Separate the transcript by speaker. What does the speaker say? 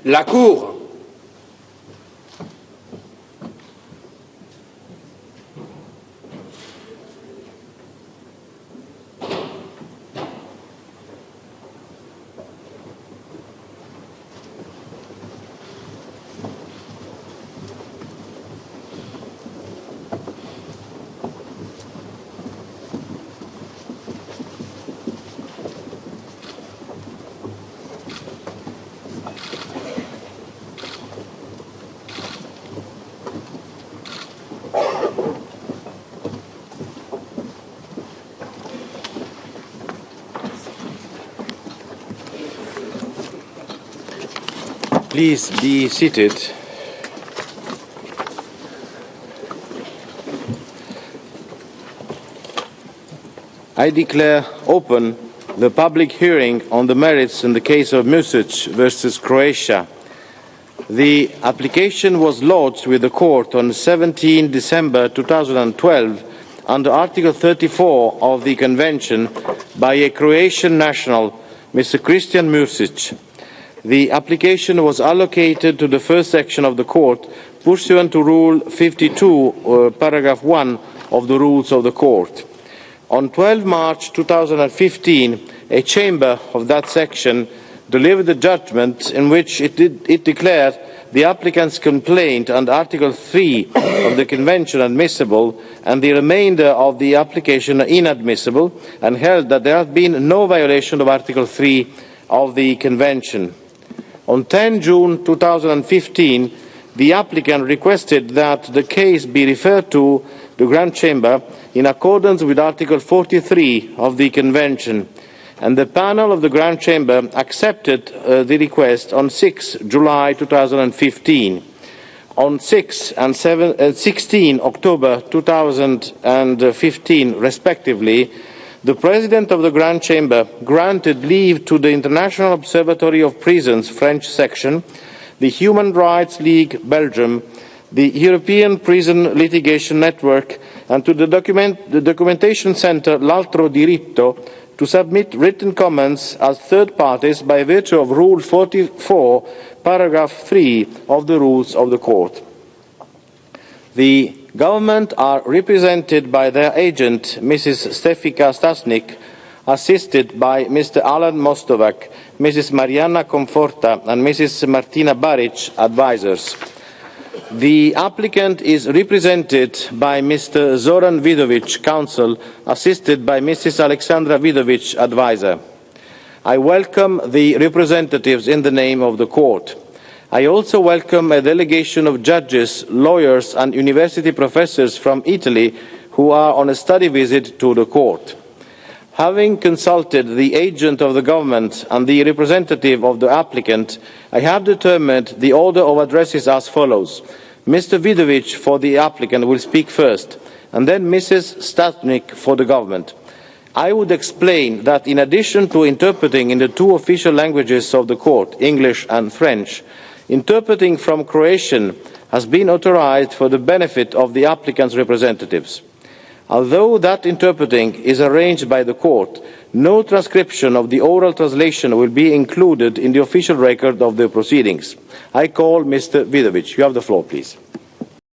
Speaker 1: La Cour
Speaker 2: Please be seated. I declare open the public hearing on the merits in the case of Mursic versus Croatia. The application was lodged with the Court on 17 December 2012 under Article 34 of the Convention by a Croatian national, Mr. Christian Mursic. The application was allocated to the first section of the Court pursuant to Rule 52, paragraph 1 of the Rules of the Court. On 12 March 2015, a chamber of that section delivered a judgment in which it declared the applicant's complaint under Article 3 of the Convention admissible and the remainder of the application inadmissible, and held that there had been no violation of Article 3 of the Convention. On 10 June 2015, the applicant requested that the case be referred to the Grand Chamber in accordance with Article 43 of the Convention, and the panel of the Grand Chamber accepted the request on 6 July 2015. On 6 and 16 October 2015, respectively, the President of the Grand Chamber granted leave to the International Observatory of Prisons French section, the Human Rights League Belgium, the European Prison Litigation Network, and to the documentation centre Altro Diritto to submit written comments as third parties by virtue of Rule 44, paragraph 3 of the Rules of the Court. The government are represented by their agent, Mrs. Stefika Stasnik, assisted by Mr. Alan Mostovac, Mrs. Mariana Conforta, and Mrs. Martina Baric, advisors. The applicant is represented by Mr. Zoran Vidovic, counsel, assisted by Mrs. Alexandra Vidovic, advisor. I welcome the representatives in the name of the Court. I also welcome a delegation of judges, lawyers, and university professors from Italy who are on a study visit to the Court. Having consulted the agent of the government and the representative of the applicant, I have determined the order of addresses as follows. Mr. Vidovic for the applicant will speak first, and then Mrs. Statnik for the government. I would explain that in addition to interpreting in the two official languages of the Court, English and French, interpreting from Croatian has been authorized for the benefit of the applicant's representatives. Although that interpreting is arranged by the Court, no transcription of the oral translation will be included in the official record of the proceedings. I call Mr. Vidovic. You have the floor, please.